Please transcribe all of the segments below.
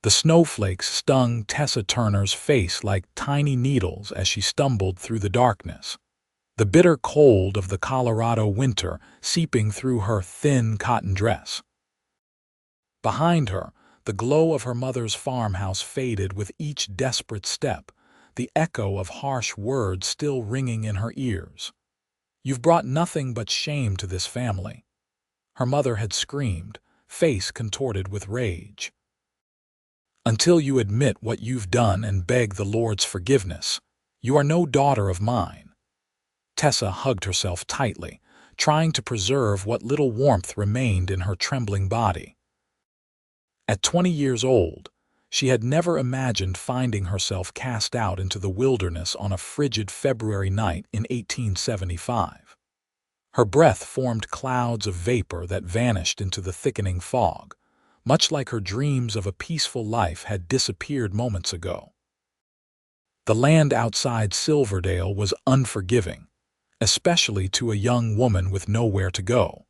The snowflakes stung Tessa Turner's face like tiny needles as she stumbled through the darkness, the bitter cold of the Colorado winter seeping through her thin cotton dress. Behind her, the glow of her mother's farmhouse faded with each desperate step, the echo of harsh words still ringing in her ears. "You've brought nothing but shame to this family," her mother had screamed, face contorted with rage. "Until you admit what you've done and beg the Lord's forgiveness, you are no daughter of mine." Tessa hugged herself tightly, trying to preserve what little warmth remained in her trembling body. At 20 years old, she had never imagined finding herself cast out into the wilderness on a frigid February night in 1875. Her breath formed clouds of vapor that vanished into the thickening fog, much like her dreams of a peaceful life had disappeared moments ago. The land outside Silverdale was unforgiving, especially to a young woman with nowhere to go.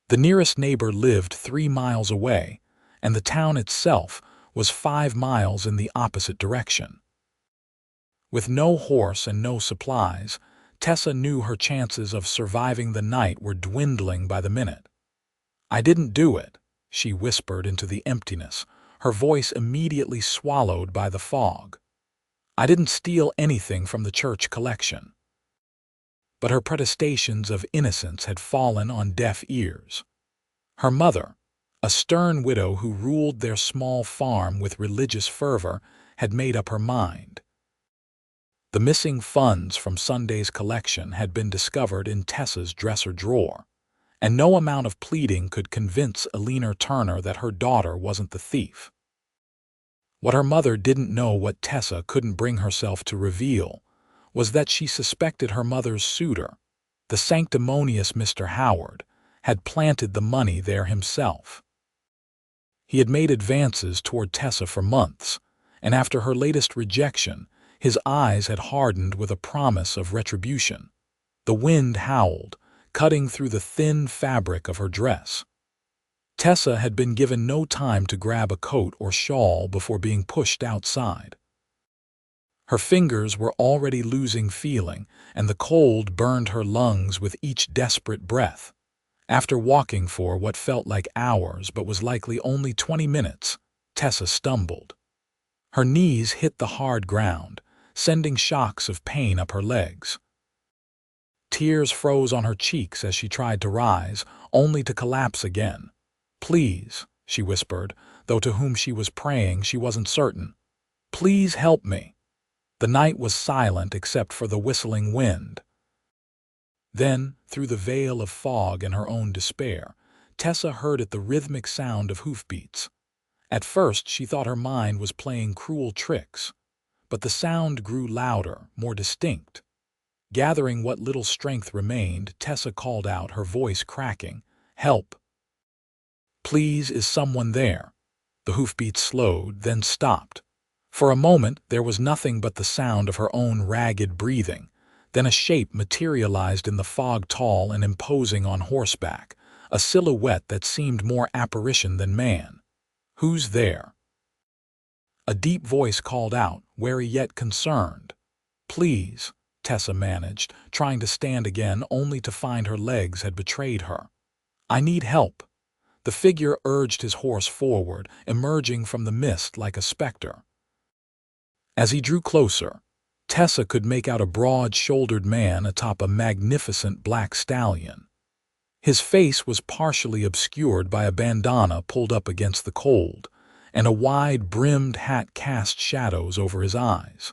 The nearest neighbor lived 3 miles away, and the town itself was 5 miles in the opposite direction. With no horse and no supplies, Tessa knew her chances of surviving the night were dwindling by the minute. "I didn't do it," she whispered into the emptiness, her voice immediately swallowed by the fog. "I didn't steal anything from the church collection." But her protestations of innocence had fallen on deaf ears. Her mother, a stern widow who ruled their small farm with religious fervor, had made up her mind. The missing funds from Sunday's collection had been discovered in Tessa's dresser drawer, and no amount of pleading could convince Ryder Turner that her daughter wasn't the thief. What her mother didn't know, what Tessa couldn't bring herself to reveal, was that she suspected her mother's suitor, the sanctimonious Mr. Howard, had planted the money there himself. He had made advances toward Tessa for months, and after her latest rejection, his eyes had hardened with a promise of retribution. The wind howled, cutting through the thin fabric of her dress. Tessa had been given no time to grab a coat or shawl before being pushed outside. Her fingers were already losing feeling, and the cold burned her lungs with each desperate breath. After walking for what felt like hours but was likely only 20 minutes, Tessa stumbled. Her knees hit the hard ground, sending shocks of pain up her legs. Tears froze on her cheeks as she tried to rise, only to collapse again. "Please," she whispered, though to whom she was praying she wasn't certain. "Please help me." The night was silent except for the whistling wind. Then, through the veil of fog and her own despair, Tessa heard it, the rhythmic sound of hoofbeats. At first she thought her mind was playing cruel tricks, but the sound grew louder, more distinct. Gathering what little strength remained, Tessa called out, her voice cracking, "Help! Please, is someone there?" The hoofbeats slowed, then stopped. For a moment there was nothing but the sound of her own ragged breathing. Then a shape materialized in the fog, tall and imposing on horseback, a silhouette that seemed more apparition than man. "Who's there?" A deep voice called out, wary yet concerned. "Please," Tessa managed, trying to stand again only to find her legs had betrayed her. "I need help." The figure urged his horse forward, emerging from the mist like a specter. As he drew closer, Tessa could make out a broad-shouldered man atop a magnificent black stallion. His face was partially obscured by a bandana pulled up against the cold, and a wide-brimmed hat cast shadows over his eyes.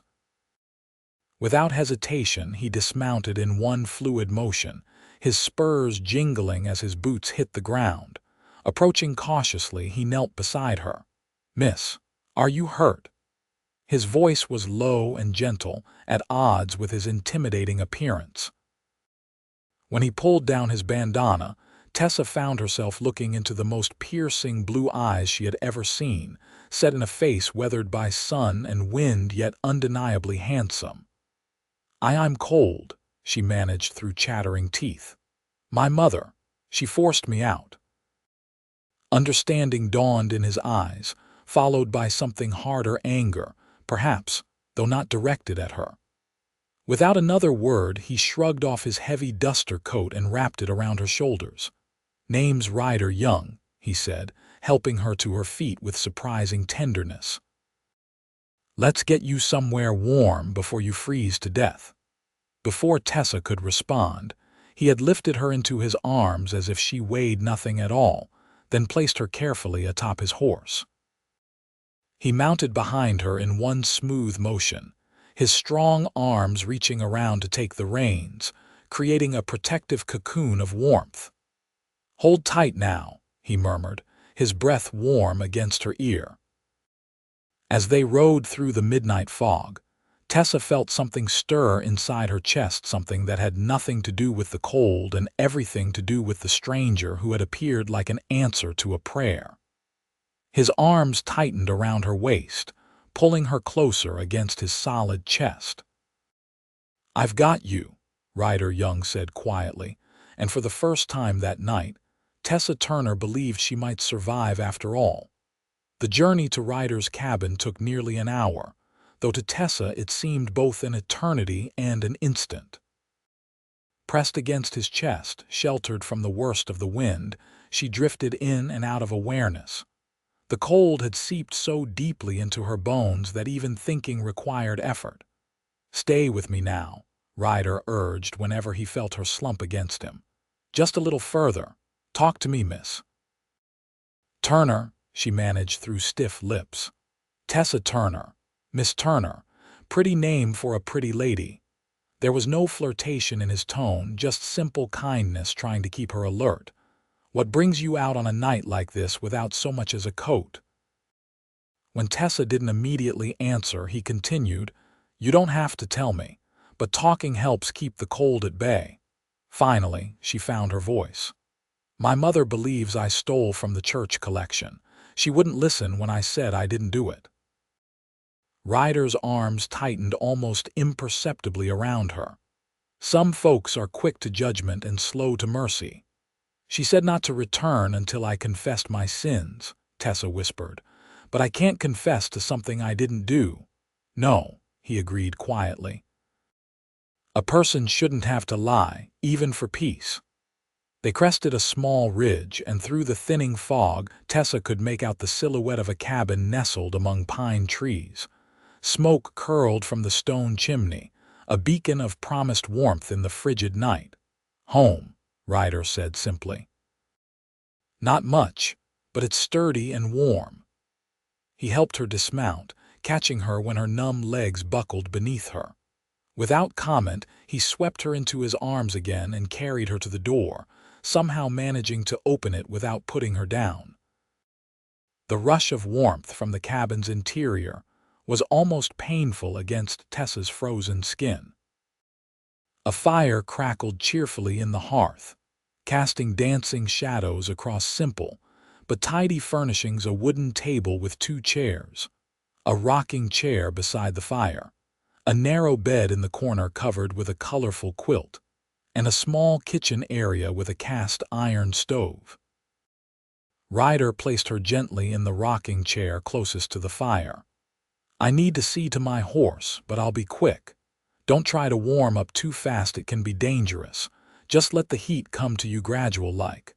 Without hesitation, he dismounted in one fluid motion, his spurs jingling as his boots hit the ground. Approaching cautiously, he knelt beside her. "Miss, are you hurt?" His voice was low and gentle, at odds with his intimidating appearance. When he pulled down his bandana, Tessa found herself looking into the most piercing blue eyes she had ever seen, set in a face weathered by sun and wind yet undeniably handsome. I'm cold," she managed through chattering teeth. "My mother, she forced me out." Understanding dawned in his eyes, followed by something harder anger, perhaps, though not directed at her. Without another word, he shrugged off his heavy duster coat and wrapped it around her shoulders. "Name's Ryder Young," he said, helping her to her feet with surprising tenderness. "Let's get you somewhere warm before you freeze to death." Before Tessa could respond, he had lifted her into his arms as if she weighed nothing at all, then placed her carefully atop his horse. He mounted behind her in one smooth motion, his strong arms reaching around to take the reins, creating a protective cocoon of warmth. "Hold tight now," he murmured, his breath warm against her ear. As they rode through the midnight fog, Tessa felt something stir inside her chest, something that had nothing to do with the cold and everything to do with the stranger who had appeared like an answer to a prayer. His arms tightened around her waist, pulling her closer against his solid chest. "I've got you," Ryder Young said quietly, and for the first time that night, Tessa Turner believed she might survive after all. The journey to Ryder's cabin took nearly an hour, though to Tessa it seemed both an eternity and an instant. Pressed against his chest, sheltered from the worst of the wind, she drifted in and out of awareness. The cold had seeped so deeply into her bones that even thinking required effort. "Stay with me now," Ryder urged whenever he felt her slump against him. "Just a little further. Talk to me, Miss Turner," she managed through stiff lips. "Tessa Turner. Miss Turner. Pretty name for a pretty lady." There was no flirtation in his tone, just simple kindness trying to keep her alert. "What brings you out on a night like this without so much as a coat?" When Tessa didn't immediately answer, he continued, "You don't have to tell me, but talking helps keep the cold at bay." Finally, she found her voice. "My mother believes I stole from the church collection. She wouldn't listen when I said I didn't do it." Ryder's arms tightened almost imperceptibly around her. "Some folks are quick to judgment and slow to mercy. She said not to return until I confessed my sins," Tessa whispered. "But I can't confess to something I didn't do." "No," he agreed quietly. "A person shouldn't have to lie, even for peace." They crested a small ridge, and through the thinning fog, Tessa could make out the silhouette of a cabin nestled among pine trees. Smoke curled from the stone chimney, a beacon of promised warmth in the frigid night. "Home," Ryder said simply. "Not much, but it's sturdy and warm." He helped her dismount, catching her when her numb legs buckled beneath her. Without comment, he swept her into his arms again and carried her to the door, somehow managing to open it without putting her down. The rush of warmth from the cabin's interior was almost painful against Tessa's frozen skin. A fire crackled cheerfully in the hearth, casting dancing shadows across simple but tidy furnishings: a wooden table with 2 chairs, a rocking chair beside the fire, a narrow bed in the corner covered with a colorful quilt, and a small kitchen area with a cast iron stove. Ryder placed her gently in the rocking chair closest to the fire. "I need to see to my horse, but I'll be quick. Don't try to warm up too fast, it can be dangerous. Just let the heat come to you gradual-like."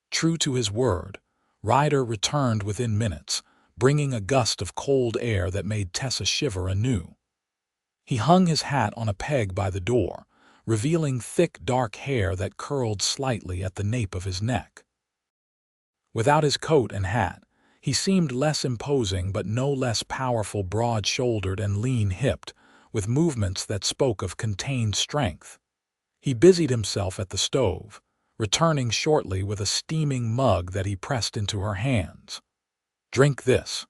True to his word, Ryder returned within minutes, bringing a gust of cold air that made Tessa shiver anew. He hung his hat on a peg by the door, revealing thick dark hair that curled slightly at the nape of his neck. Without his coat and hat, he seemed less imposing but no less powerful, broad-shouldered and lean-hipped, with movements that spoke of contained strength. He busied himself at the stove, returning shortly with a steaming mug that he pressed into her hands. "Drink this.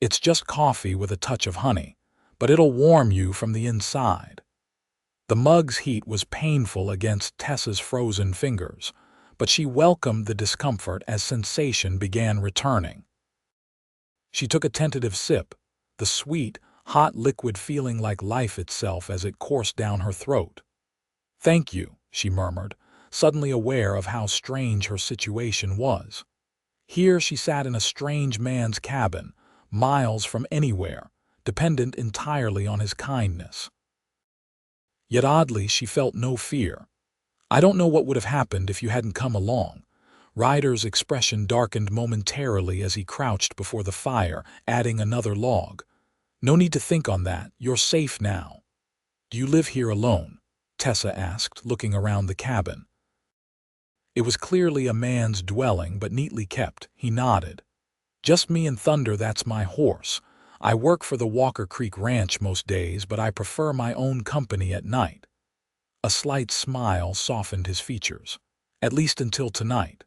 It's just coffee with a touch of honey, but it'll warm you from the inside." The mug's heat was painful against Tessa's frozen fingers, but she welcomed the discomfort as sensation began returning. She took a tentative sip, the sweet, hot liquid feeling like life itself as it coursed down her throat. "Thank you," she murmured, suddenly aware of how strange her situation was. Here she sat in a strange man's cabin, miles from anywhere, dependent entirely on his kindness. Yet oddly, she felt no fear. "I don't know what would have happened if you hadn't come along." Ryder's expression darkened momentarily as he crouched before the fire, adding another log. "No need to think on that. You're safe now." "Do you live here alone?" Tessa asked, looking around the cabin. It was clearly a man's dwelling, but neatly kept. He nodded. "Just me and Thunder, that's my horse. I work for the Walker Creek Ranch most days, but I prefer my own company at night." A slight smile softened his features. "At least until tonight."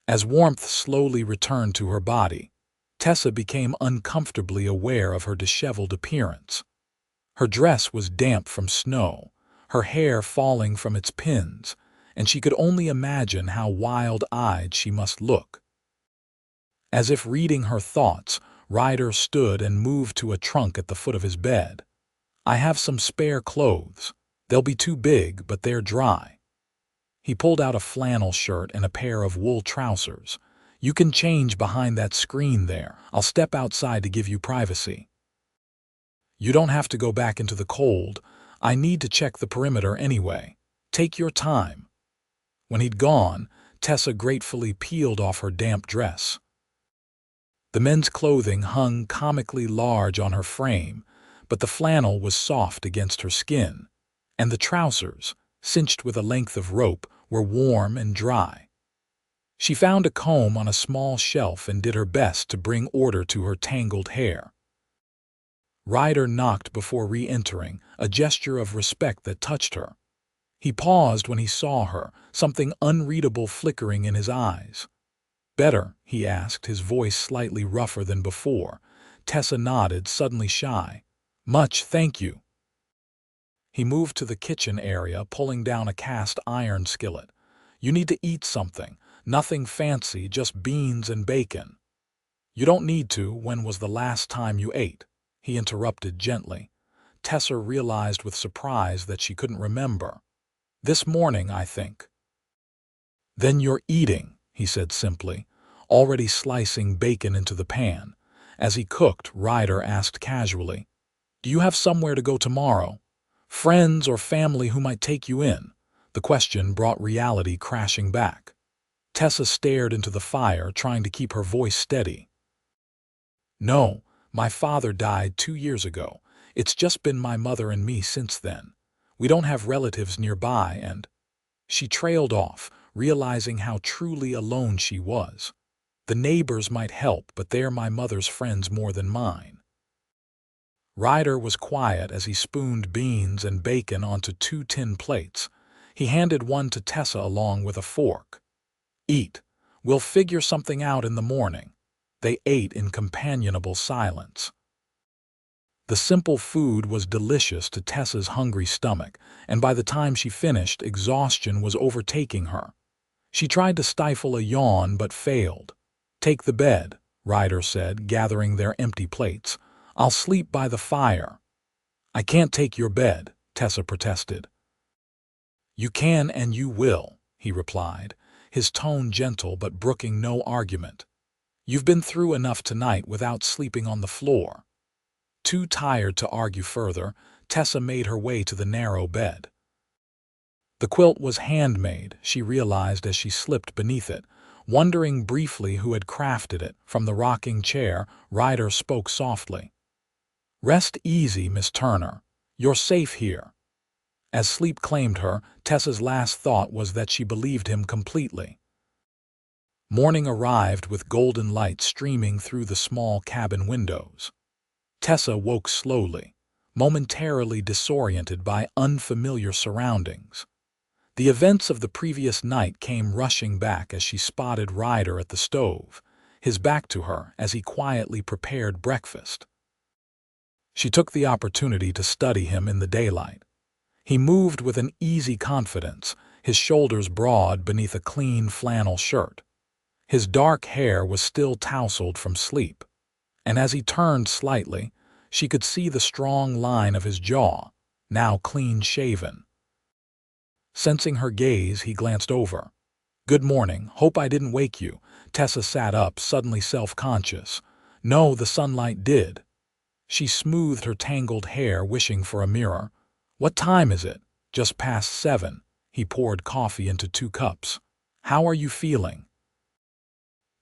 As warmth slowly returned to her body, Tessa became uncomfortably aware of her disheveled appearance. Her dress was damp from snow, her hair falling from its pins, and she could only imagine how wild-eyed she must look. As if reading her thoughts, Ryder stood and moved to a trunk at the foot of his bed. "I have some spare clothes. They'll be too big, but they're dry." He pulled out a flannel shirt and a pair of wool trousers. "You can change behind that screen there. I'll step outside to give you privacy." "You don't have to go back into the cold. I need to check the perimeter anyway. Take your time." When he'd gone, Tessa gratefully peeled off her damp dress. The men's clothing hung comically large on her frame, but the flannel was soft against her skin, and the trousers, cinched with a length of rope, were warm and dry. She found a comb on a small shelf and did her best to bring order to her tangled hair. Ryder knocked before re-entering, a gesture of respect that touched her. He paused when he saw her, something unreadable flickering in his eyes. "Better?" he asked, his voice slightly rougher than before. Tessa nodded, suddenly shy. "Much, thank you." He moved to the kitchen area, pulling down a cast iron skillet. "You need to eat something. Nothing fancy, just beans and bacon." "You don't need to. When was the last time you ate?" he interrupted gently. Tessa realized with surprise that she couldn't remember. "This morning, I think." "Then you're eating," he said simply, already slicing bacon into the pan. As he cooked, Ryder asked casually, "Do you have somewhere to go tomorrow? Friends or family who might take you in?" The question brought reality crashing back. Tessa stared into the fire, trying to keep her voice steady. "No, my father died 2 years ago. It's just been my mother and me since then. We don't have relatives nearby, and—" She trailed off, realizing how truly alone she was. "The neighbors might help, but they're my mother's friends more than mine." Ryder was quiet as he spooned beans and bacon onto 2 tin plates. He handed one to Tessa along with a fork. "Eat. We'll figure something out in the morning." They ate in companionable silence. The simple food was delicious to Tessa's hungry stomach, and by the time she finished, exhaustion was overtaking her. She tried to stifle a yawn but failed. "Take the bed," Ryder said, gathering their empty plates. "I'll sleep by the fire." "I can't take your bed," Tessa protested. "You can and you will," he replied, his tone gentle but brooking no argument. "You've been through enough tonight without sleeping on the floor." Too tired to argue further, Tessa made her way to the narrow bed. The quilt was handmade, she realized as she slipped beneath it, wondering briefly who had crafted it. From the rocking chair, Ryder spoke softly. "Rest easy, Miss Turner. You're safe here." As sleep claimed her, Tessa's last thought was that she believed him completely. Morning arrived with golden light streaming through the small cabin windows. Tessa woke slowly, momentarily disoriented by unfamiliar surroundings. The events of the previous night came rushing back as she spotted Ryder at the stove, his back to her as he quietly prepared breakfast. She took the opportunity to study him in the daylight. He moved with an easy confidence, his shoulders broad beneath a clean flannel shirt. His dark hair was still tousled from sleep, and as he turned slightly, she could see the strong line of his jaw, now clean-shaven. Sensing her gaze, he glanced over. "Good morning. Hope I didn't wake you." Tessa sat up, suddenly self-conscious. No, the sunlight did. She smoothed her tangled hair, wishing for a mirror. What time is it? Just past 7. He poured coffee into 2 cups. How are you feeling?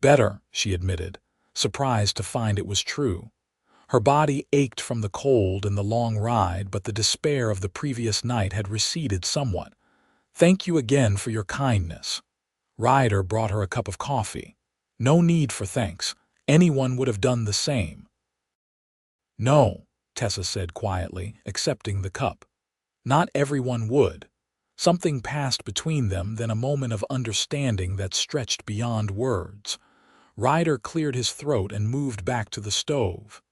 Better, she admitted, surprised to find it was true. Her body ached from the cold and the long ride, but the despair of the previous night had receded somewhat. Thank you again for your kindness. Ryder brought her a cup of coffee. No need for thanks. Anyone would have done the same. No, Tessa said quietly, accepting the cup. Not everyone would. Something passed between them, then a moment of understanding that stretched beyond words. Ryder cleared his throat and moved back to the stove.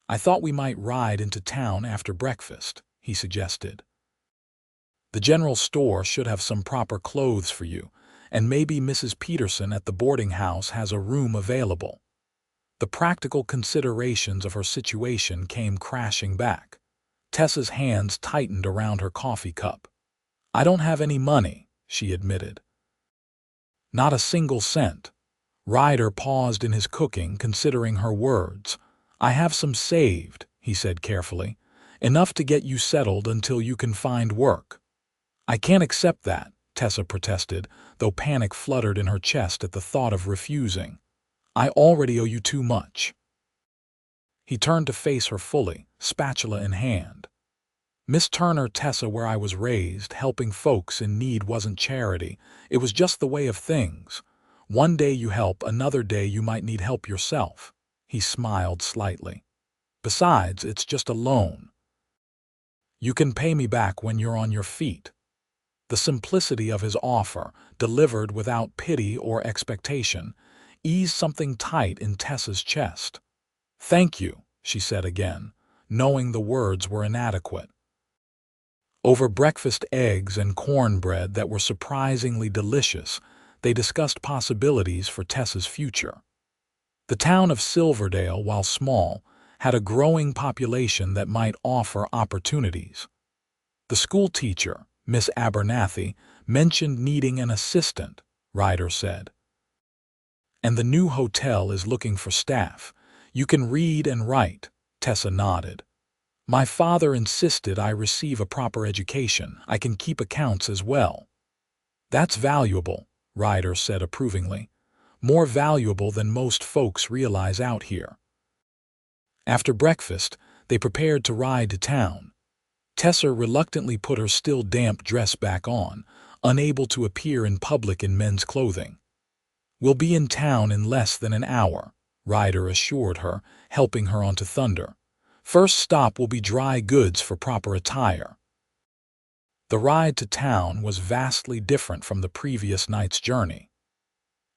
I thought we might ride into town after breakfast, he suggested. The general store should have some proper clothes for you, and maybe Mrs. Peterson at the boarding house has a room available. The practical considerations of her situation came crashing back. Tessa's hands tightened around her coffee cup. I don't have any money, she admitted. Not a single cent. Ryder paused in his cooking, considering her words. I have some saved, he said carefully. Enough to get you settled until you can find work. I can't accept that, Tessa protested, though panic fluttered in her chest at the thought of refusing. I already owe you too much. He turned to face her fully, spatula in hand. Miss Turner, Tessa, where I was raised, helping folks in need wasn't charity. It was just the way of things. One day you help, another day you might need help yourself. He smiled slightly. Besides, it's just a loan. You can pay me back when you're on your feet. The simplicity of his offer, delivered without pity or expectation, eased something tight in Tessa's chest. Thank you, she said again, knowing the words were inadequate. Over breakfast eggs and cornbread that were surprisingly delicious, they discussed possibilities for Tessa's future. The town of Silverdale, while small, had a growing population that might offer opportunities. The school teacher, Miss Abernathy, mentioned needing an assistant, Ryder said. And the new hotel is looking for staff. You can read and write, Tessa nodded. My father insisted I receive a proper education. I can keep accounts as well. That's valuable, Ryder said approvingly. More valuable than most folks realize out here. After breakfast, they prepared to ride to town. Tessa reluctantly put her still damp dress back on, unable to appear in public in men's clothing. We'll be in town in less than an hour, Ryder assured her, helping her onto Thunder. First stop will be dry goods for proper attire. The ride to town was vastly different from the previous night's journey.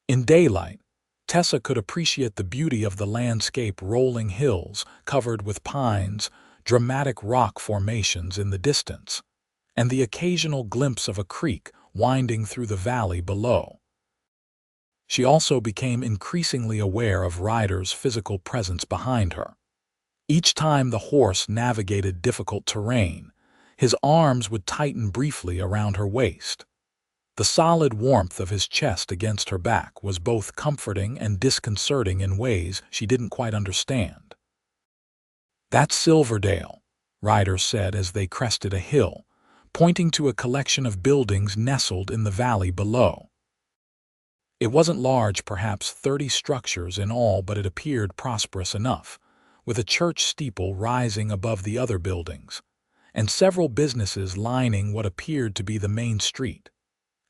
In daylight, Tessa could appreciate the beauty of the landscape, rolling hills covered with pines, dramatic rock formations in the distance, and the occasional glimpse of a creek winding through the valley below. She also became increasingly aware of Ryder's physical presence behind her. Each time the horse navigated difficult terrain, his arms would tighten briefly around her waist. The solid warmth of his chest against her back was both comforting and disconcerting in ways she didn't quite understand. That's Silverdale, Ryder said as they crested a hill, pointing to a collection of buildings nestled in the valley below. It wasn't large, perhaps 30 structures in all, but it appeared prosperous enough, with a church steeple rising above the other buildings, and several businesses lining what appeared to be the main street.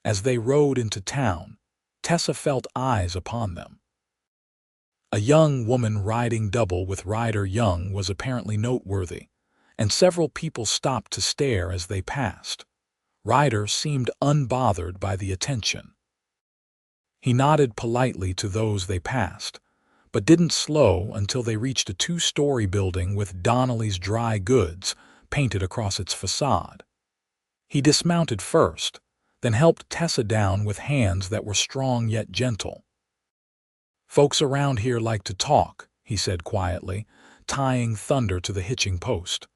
As they rode into town, Tessa felt eyes upon them. A young woman riding double with Ryder Young was apparently noteworthy, and several people stopped to stare as they passed. Ryder seemed unbothered by the attention. He nodded politely to those they passed, but didn't slow until they reached a 2-story building with Donnelly's Dry Goods painted across its facade. He dismounted first, then helped Tessa down with hands that were strong yet gentle. Folks around here like to talk, he said quietly, tying Thunder to the hitching post.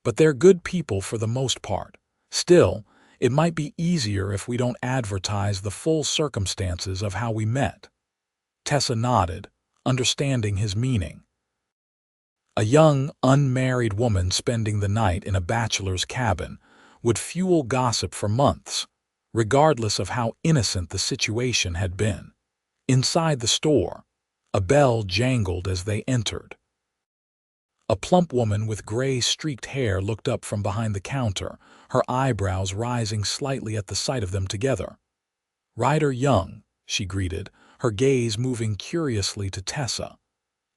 But they're good people for the most part. Still, it might be easier if we don't advertise the full circumstances of how we met. Tessa nodded, understanding his meaning. A young, unmarried woman spending the night in a bachelor's cabin would fuel gossip for months, regardless of how innocent the situation had been. Inside the store, a bell jangled as they entered. A plump woman with gray streaked hair looked up from behind the counter, her eyebrows rising slightly at the sight of them together. "Ryder Young," she greeted, her gaze moving curiously to Tessa.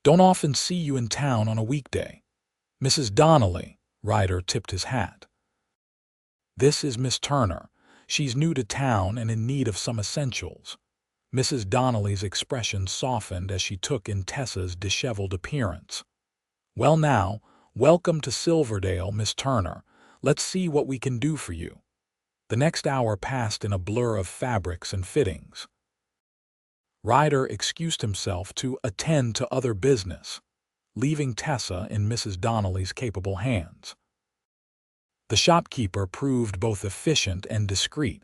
"Don't often see you in town on a weekday." "Mrs. Donnelly," Ryder tipped his hat. "This is Miss Turner. She's new to town and in need of some essentials." Mrs. Donnelly's expression softened as she took in Tessa's disheveled appearance. "Well now, welcome to Silverdale, Miss Turner. Let's see what we can do for you." The next hour passed in a blur of fabrics and fittings. Ryder excused himself to attend to other business, leaving Tessa in Mrs. Donnelly's capable hands. The shopkeeper proved both efficient and discreet,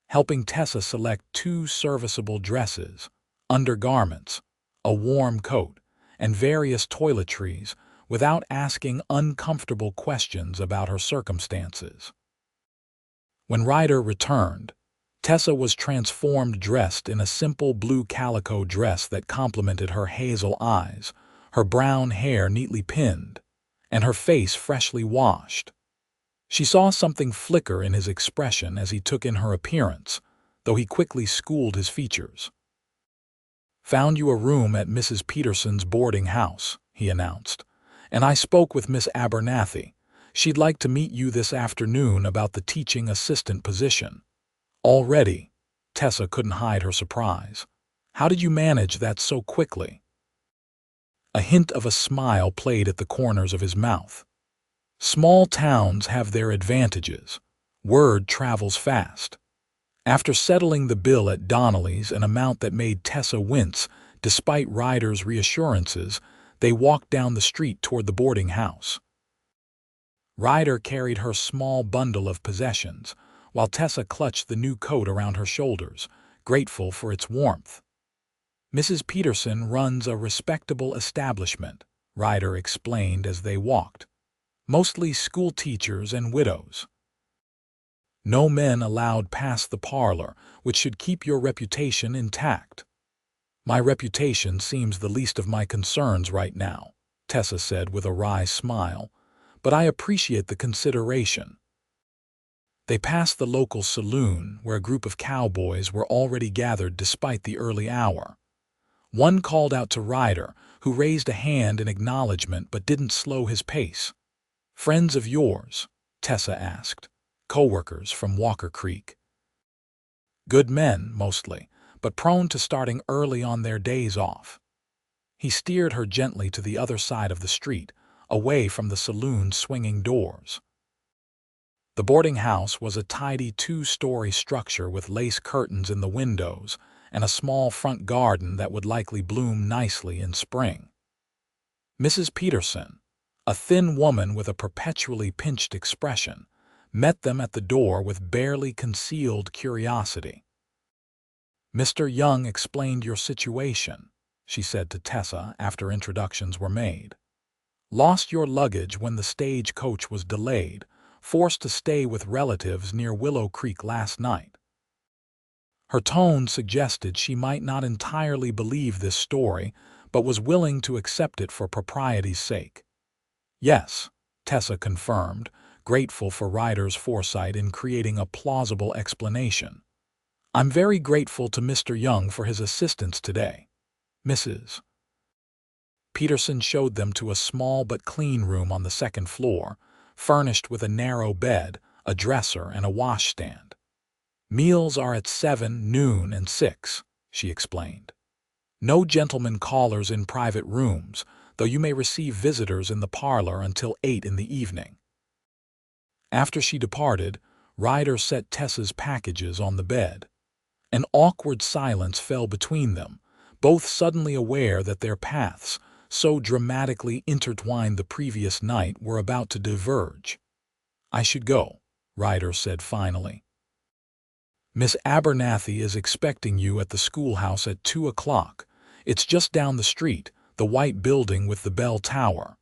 helping Tessa select 2 serviceable dresses, undergarments, a warm coat, and various toiletries without asking uncomfortable questions about her circumstances. When Ryder returned, Tessa was transformed, dressed in a simple blue calico dress that complemented her hazel eyes, her brown hair neatly pinned, and her face freshly washed. She saw something flicker in his expression as he took in her appearance, though he quickly schooled his features. "Found you a room at Mrs. Peterson's boarding house," he announced, "and I spoke with Miss Abernathy. She'd like to meet you this afternoon about the teaching assistant position." "Already?" Tessa couldn't hide her surprise. "How did you manage that so quickly?" A hint of a smile played at the corners of his mouth. Small towns have their advantages. Word travels fast. After settling the bill at Donnelly's, an amount that made Tessa wince, despite Ryder's reassurances, they walked down the street toward the boarding house. Ryder carried her small bundle of possessions, while Tessa clutched the new coat around her shoulders, grateful for its warmth. "Mrs. Peterson runs a respectable establishment," Ryder explained as they walked. "Mostly school teachers and widows. No men allowed past the parlor, which should keep your reputation intact." "My reputation seems the least of my concerns right now," Tessa said with a wry smile, "but I appreciate the consideration." They passed the local saloon, where a group of cowboys were already gathered despite the early hour. One called out to Ryder, who raised a hand in acknowledgement but didn't slow his pace. "Friends of yours?" Tessa asked. "Co-workers from Walker Creek." "Good men, mostly, but prone to starting early on their days off." He steered her gently to the other side of the street, away from the saloon's swinging doors. The boarding house was a tidy 2-story structure with lace curtains in the windows and a small front garden that would likely bloom nicely in spring. Mrs. Peterson, a thin woman with a perpetually pinched expression, met them at the door with barely concealed curiosity. "Mr. Young explained your situation," she said to Tessa after introductions were made. "Lost your luggage when the stagecoach was delayed, forced to stay with relatives near Willow Creek last night." Her tone suggested she might not entirely believe this story, but was willing to accept it for propriety's sake. "Yes," Tessa confirmed, grateful for Ryder's foresight in creating a plausible explanation. "I'm very grateful to Mr. Young for his assistance today." Mrs. Peterson showed them to a small but clean room on the second floor, furnished with a narrow bed, a dresser, and a washstand. "Meals are at 7, noon, and 6, she explained. "No gentlemen callers in private rooms, though you may receive visitors in the parlor until 8 in the evening." After she departed, Ryder set Tessa's packages on the bed. An awkward silence fell between them, both suddenly aware that their paths, so dramatically intertwined the previous night, were about to diverge. "I should go," Ryder said finally. "Miss Abernathy is expecting you at the schoolhouse at 2 o'clock. It's just down the street, the white building with the bell tower.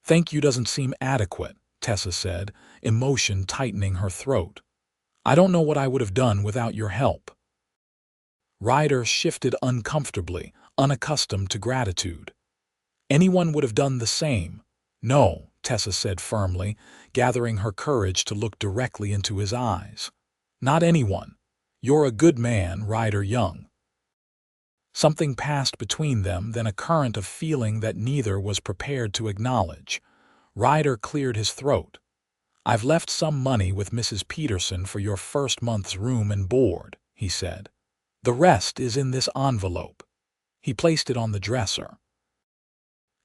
Thank you doesn't seem adequate, Tessa said, emotion tightening her throat. I don't know what I would have done without your help. Ryder shifted uncomfortably, unaccustomed to gratitude. Anyone would have done the same. No, Tessa said firmly, gathering her courage to look directly into his eyes. Not anyone. You're a good man, Ryder Young. Something passed between them, then a current of feeling that neither was prepared to acknowledge. Ryder cleared his throat. I've left some money with Mrs. Peterson for your first month's room and board, he said. The rest is in this envelope. He placed it on the dresser.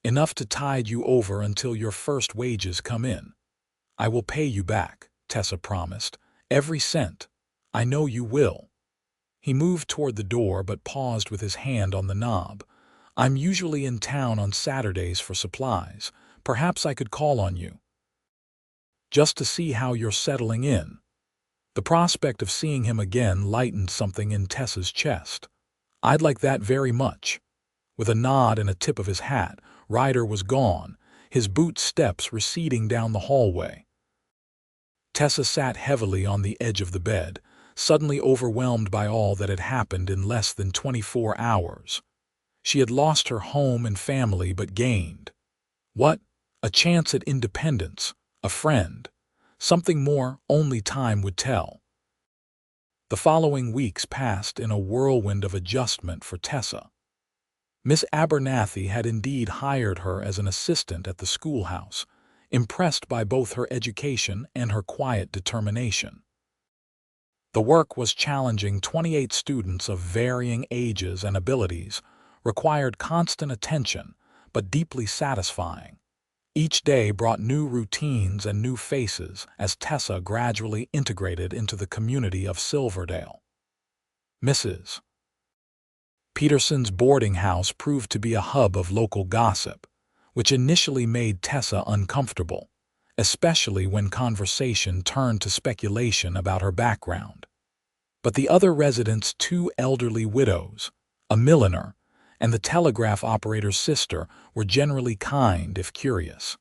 Enough to tide you over until your first wages come in. I will pay you back, Tessa promised. Every cent. I know you will. He moved toward the door but paused with his hand on the knob. I'm usually in town on Saturdays for supplies. Perhaps I could call on you. Just to see how you're settling in. The prospect of seeing him again lightened something in Tessa's chest. I'd like that very much. With a nod and a tip of his hat, Ryder was gone, his boot steps receding down the hallway. Tessa sat heavily on the edge of the bed, suddenly overwhelmed by all that had happened in less than 24 hours. She had lost her home and family but gained. What? A chance at independence, a friend. Something more only time would tell. The following weeks passed in a whirlwind of adjustment for Tessa. Miss Abernathy had indeed hired her as an assistant at the schoolhouse, impressed by both her education and her quiet determination. The work was challenging. 28 students of varying ages and abilities, required constant attention, but deeply satisfying. Each day brought new routines and new faces as Tessa gradually integrated into the community of Silverdale. Mrs. Peterson's boarding house proved to be a hub of local gossip, which initially made Tessa uncomfortable, especially when conversation turned to speculation about her background. But the other residents, 2 elderly widows, a milliner, and the telegraph operator's sister, were generally kind if curious.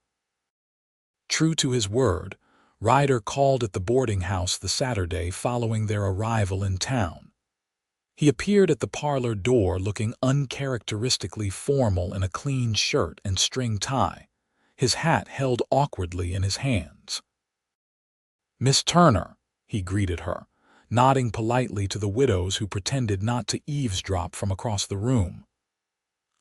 True to his word, Ryder called at the boarding house the Saturday following their arrival in town. He appeared at the parlor door looking uncharacteristically formal in a clean shirt and string tie, his hat held awkwardly in his hands. "Miss Turner," he greeted her, nodding politely to the widows who pretended not to eavesdrop from across the room.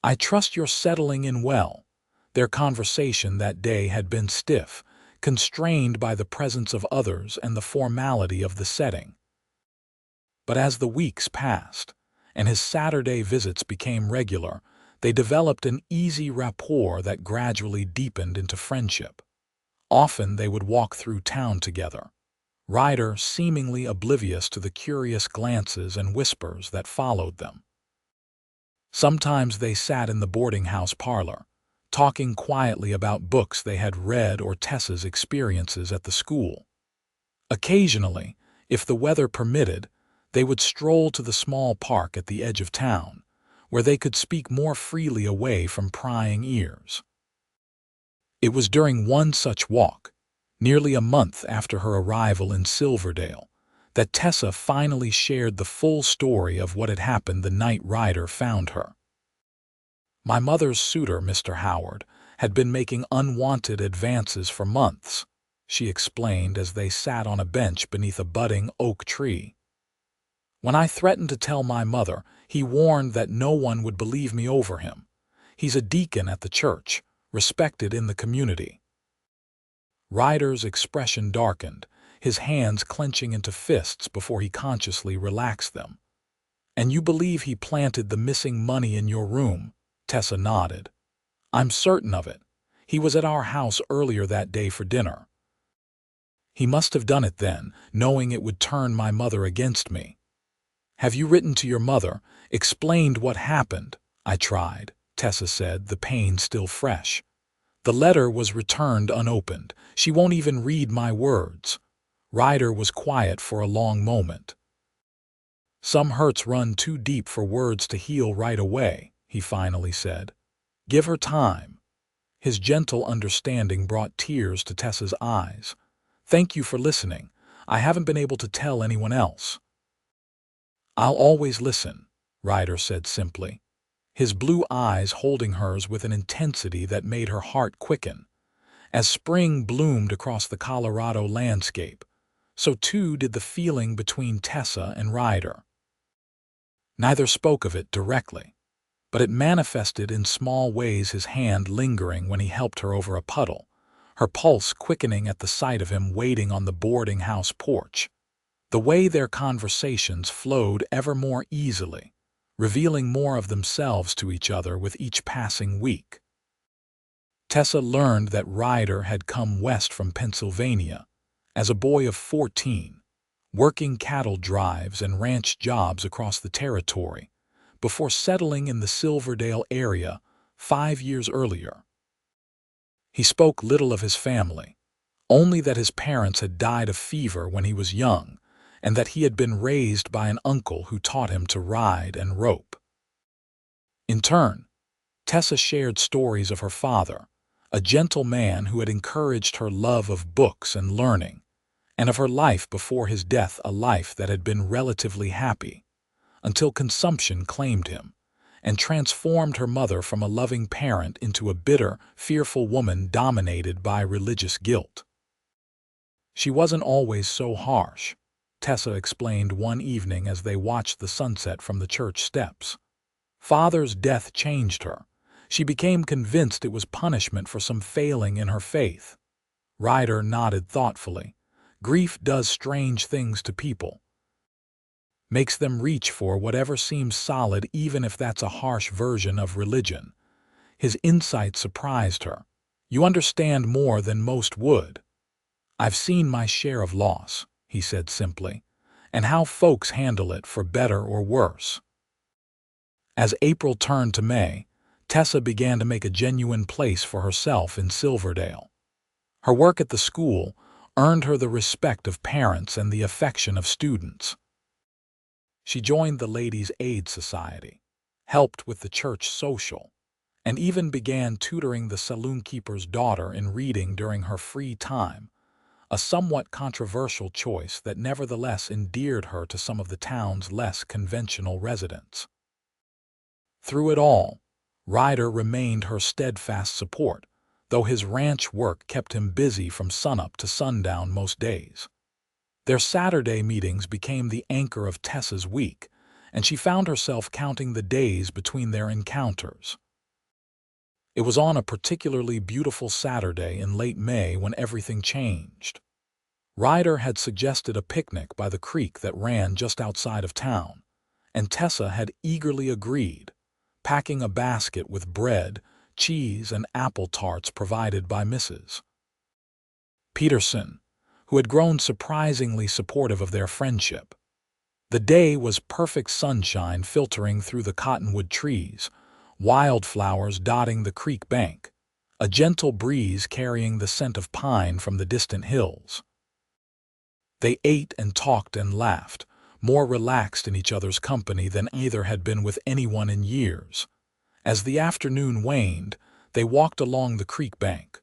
"I trust you're settling in well." Their conversation that day had been stiff, constrained by the presence of others and the formality of the setting. But as the weeks passed, and his Saturday visits became regular, they developed an easy rapport that gradually deepened into friendship. Often they would walk through town together, Ryder seemingly oblivious to the curious glances and whispers that followed them. Sometimes they sat in the boarding house parlor, talking quietly about books they had read or Tessa's experiences at the school. Occasionally, if the weather permitted, they would stroll to the small park at the edge of town, where they could speak more freely away from prying ears. It was during one such walk, nearly a month after her arrival in Silverdale, that Tessa finally shared the full story of what had happened the night Ryder found her. "My mother's suitor, Mr. Howard, had been making unwanted advances for months," she explained as they sat on a bench beneath a budding oak tree. "When I threatened to tell my mother, he warned that no one would believe me over him. He's a deacon at the church, respected in the community." Ryder's expression darkened, his hands clenching into fists before he consciously relaxed them. "And you believe he planted the missing money in your room?" Tessa nodded. "I'm certain of it. He was at our house earlier that day for dinner. He must have done it then, knowing it would turn my mother against me." "Have you written to your mother, explained what happened?" "I tried," Tessa said, the pain still fresh. "The letter was returned unopened. She won't even read my words." Ryder was quiet for a long moment. "Some hurts run too deep for words to heal right away," he finally said. "Give her time." His gentle understanding brought tears to Tessa's eyes. "Thank you for listening. I haven't been able to tell anyone else." "I'll always listen," Ryder said simply, his blue eyes holding hers with an intensity that made her heart quicken. As spring bloomed across the Colorado landscape, so too did the feeling between Tessa and Ryder. Neither spoke of it directly, but it manifested in small ways, his hand lingering when he helped her over a puddle, her pulse quickening at the sight of him waiting on the boarding house porch. The way their conversations flowed ever more easily, revealing more of themselves to each other with each passing week. Tessa learned that Ryder had come west from Pennsylvania as a boy of 14, working cattle drives and ranch jobs across the territory, before settling in the Silverdale area 5 years earlier. He spoke little of his family, only that his parents had died of fever when he was young, and that he had been raised by an uncle who taught him to ride and rope. In turn, Tessa shared stories of her father, a gentle man who had encouraged her love of books and learning, and of her life before his death, a life that had been relatively happy, until consumption claimed him, and transformed her mother from a loving parent into a bitter, fearful woman dominated by religious guilt. "She wasn't always so harsh," Tessa explained one evening as they watched the sunset from the church steps. "Father's death changed her. She became convinced it was punishment for some failing in her faith." Ryder nodded thoughtfully. "Grief does strange things to people. Makes them reach for whatever seems solid, even if that's a harsh version of religion." His insight surprised her. "You understand more than most would." "I've seen my share of loss," he said simply, "and how folks handle it for better or worse." As April turned to May, Tessa began to make a genuine place for herself in Silverdale. Her work at the school earned her the respect of parents and the affection of students. She joined the Ladies' Aid Society, helped with the church social, and even began tutoring the saloon-keeper's daughter in reading during her free time, a somewhat controversial choice that nevertheless endeared her to some of the town's less conventional residents. Through it all, Ryder remained her steadfast support, though his ranch work kept him busy from sunup to sundown most days. Their Saturday meetings became the anchor of Tessa's week, and she found herself counting the days between their encounters. It was on a particularly beautiful Saturday in late May when everything changed. Ryder had suggested a picnic by the creek that ran just outside of town, and Tessa had eagerly agreed, packing a basket with bread, cheese, and apple tarts provided by Mrs. Peterson, who had grown surprisingly supportive of their friendship. The day was perfect sunshine filtering through the cottonwood trees, wildflowers dotting the creek bank, a gentle breeze carrying the scent of pine from the distant hills. They ate and talked and laughed, more relaxed in each other's company than either had been with anyone in years. As the afternoon waned, they walked along the creek bank.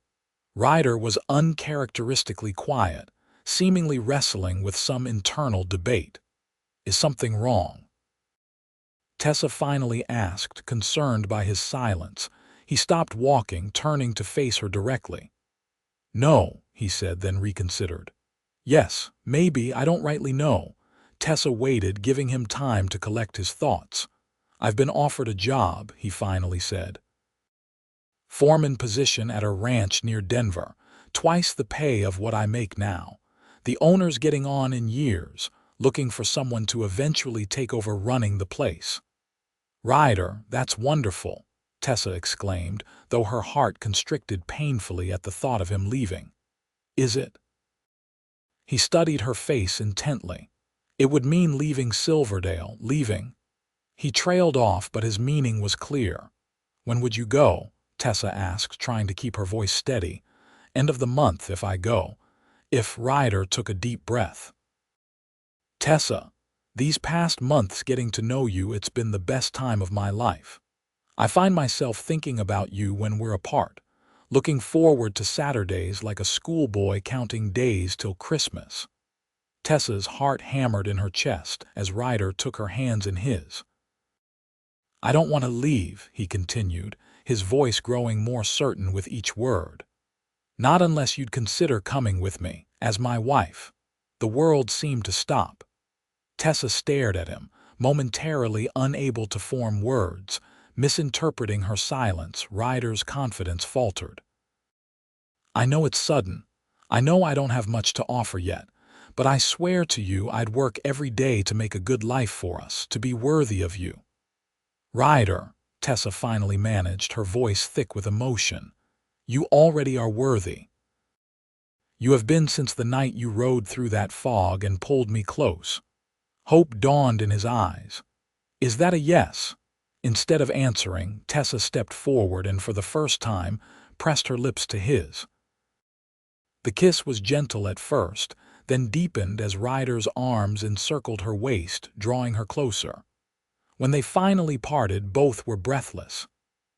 Ryder was uncharacteristically quiet, seemingly wrestling with some internal debate. "Is something wrong?" Tessa finally asked, concerned by his silence. He stopped walking, turning to face her directly. "No," he said, then reconsidered. "Yes, maybe, I don't rightly know." Tessa waited, giving him time to collect his thoughts. "I've been offered a job," he finally said. "Foreman position at a ranch near Denver, twice the pay of what I make now. The owner's getting on in years, looking for someone to eventually take over running the place." "Ryder, that's wonderful," Tessa exclaimed, though her heart constricted painfully at the thought of him leaving. "Is it?" He studied her face intently. "It would mean leaving Silverdale, leaving—" He trailed off, but his meaning was clear. "When would you go?" Tessa asked, trying to keep her voice steady. "End of the month if I go." If Ryder took a deep breath. "Tessa, these past months getting to know you, it's been the best time of my life. I find myself thinking about you when we're apart, looking forward to Saturdays like a schoolboy counting days till Christmas." Tessa's heart hammered in her chest as Ryder took her hands in his. "I don't want to leave," he continued, his voice growing more certain with each word. "Not unless you'd consider coming with me, as my wife." The world seemed to stop. Tessa stared at him, momentarily unable to form words. Misinterpreting her silence, Ryder's confidence faltered. "I know it's sudden. I know I don't have much to offer yet, but I swear to you I'd work every day to make a good life for us, to be worthy of you." "Ryder," Tessa finally managed, her voice thick with emotion, "you already are worthy. You have been since the night you rode through that fog and pulled me close." Hope dawned in his eyes. "Is that a yes?" Instead of answering, Tessa stepped forward and for the first time pressed her lips to his. The kiss was gentle at first, then deepened as Ryder's arms encircled her waist, drawing her closer. When they finally parted, both were breathless.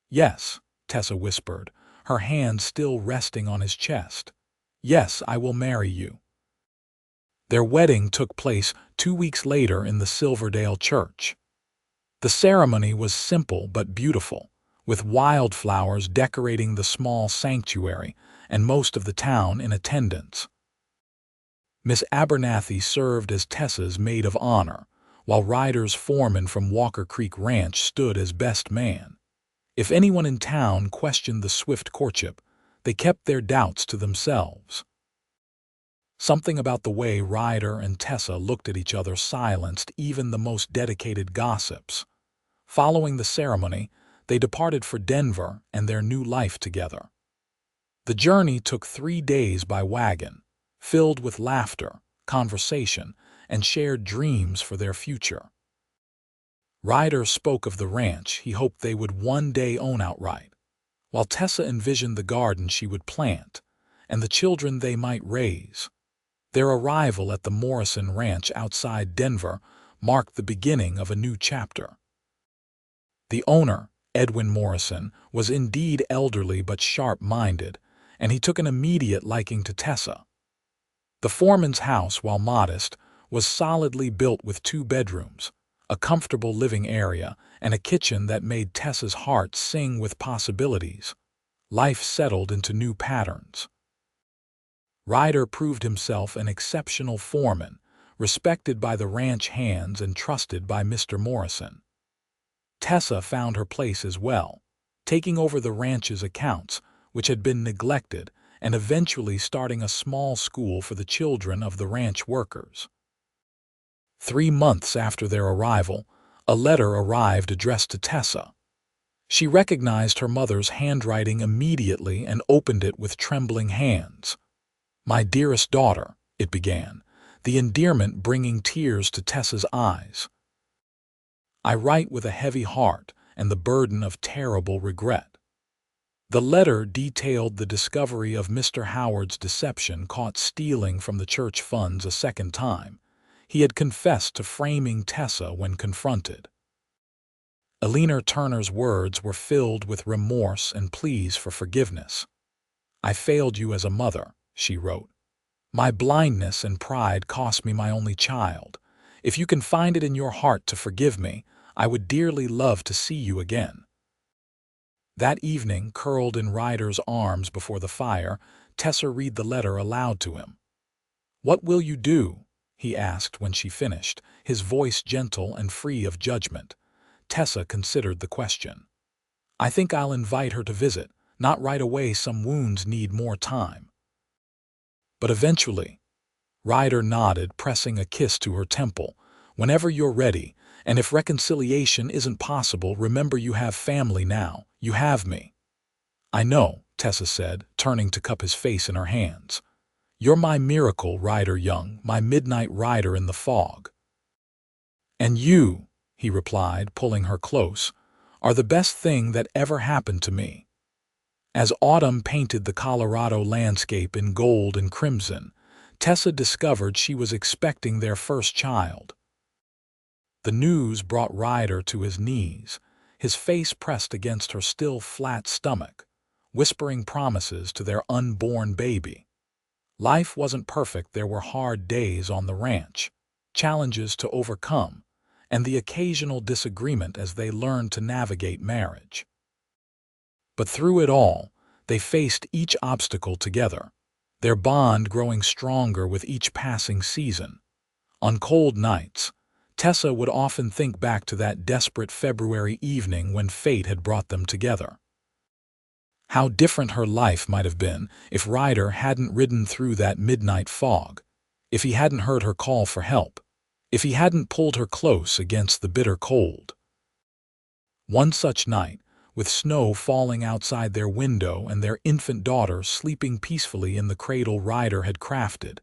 "Yes," Tessa whispered, her hand still resting on his chest. "Yes, I will marry you." Their wedding took place 2 weeks later in the Silverdale church. The ceremony was simple but beautiful, with wildflowers decorating the small sanctuary and most of the town in attendance. Miss Abernathy served as Tessa's maid of honor, while Ryder's foreman from Walker Creek Ranch stood as best man. If anyone in town questioned the swift courtship, they kept their doubts to themselves. Something about the way Ryder and Tessa looked at each other silenced even the most dedicated gossips. Following the ceremony, they departed for Denver and their new life together. The journey took 3 days by wagon, filled with laughter, conversation, and shared dreams for their future. Ryder spoke of the ranch he hoped they would one day own outright, while Tessa envisioned the garden she would plant and the children they might raise. Their arrival at the Morrison Ranch outside Denver marked the beginning of a new chapter. The owner, Edwin Morrison, was indeed elderly but sharp-minded, and he took an immediate liking to Tessa. The foreman's house, while modest, was solidly built with 2 bedrooms, a comfortable living area, and a kitchen that made Tessa's heart sing with possibilities. Life settled into new patterns. Ryder proved himself an exceptional foreman, respected by the ranch hands and trusted by Mr. Morrison. Tessa found her place as well, taking over the ranch's accounts, which had been neglected, and eventually starting a small school for the children of the ranch workers. 3 months after their arrival, a letter arrived addressed to Tessa. She recognized her mother's handwriting immediately and opened it with trembling hands. "My dearest daughter," it began, the endearment bringing tears to Tessa's eyes. "I write with a heavy heart and the burden of terrible regret." The letter detailed the discovery of Mr. Howard's deception, caught stealing from the church funds a second time. He had confessed to framing Tessa when confronted. Ryder Turner's words were filled with remorse and pleas for forgiveness. "I failed you as a mother," she wrote. "My blindness and pride cost me my only child. If you can find it in your heart to forgive me, I would dearly love to see you again." That evening, curled in Ryder's arms before the fire, Tessa read the letter aloud to him. "What will you do?" he asked when she finished, his voice gentle and free of judgment. Tessa considered the question. "I think I'll invite her to visit, not right away, some wounds need more time." "But eventually," Ryder nodded, pressing a kiss to her temple, "whenever you're ready, and if reconciliation isn't possible, remember you have family now, you have me." "I know," Tessa said, turning to cup his face in her hands. "You're my miracle, Ryder Young, my midnight rider in the fog." "And you," he replied, pulling her close, "are the best thing that ever happened to me." As autumn painted the Colorado landscape in gold and crimson, Tessa discovered she was expecting their first child. The news brought Ryder to his knees, his face pressed against her still flat stomach, whispering promises to their unborn baby. Life wasn't perfect. There were hard days on the ranch, challenges to overcome, and the occasional disagreement as they learned to navigate marriage. But through it all, they faced each obstacle together, their bond growing stronger with each passing season. On cold nights, Tessa would often think back to that desperate February evening when fate had brought them together. How different her life might have been if Ryder hadn't ridden through that midnight fog, if he hadn't heard her call for help, if he hadn't pulled her close against the bitter cold. One such night, with snow falling outside their window and their infant daughter sleeping peacefully in the cradle Ryder had crafted,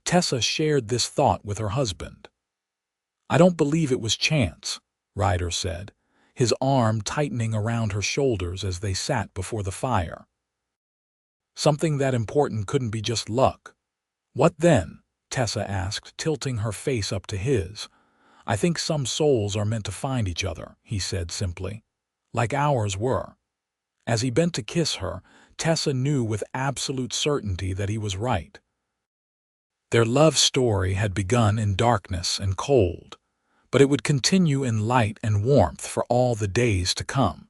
Tessa shared this thought with her husband. "I don't believe it was chance," Ryder said, his arm tightening around her shoulders as they sat before the fire. "Something that important couldn't be just luck." "What then?" Tessa asked, tilting her face up to his. "I think some souls are meant to find each other," he said simply, "like ours were." As he bent to kiss her, Tessa knew with absolute certainty that he was right. Their love story had begun in darkness and cold, but it would continue in light and warmth for all the days to come.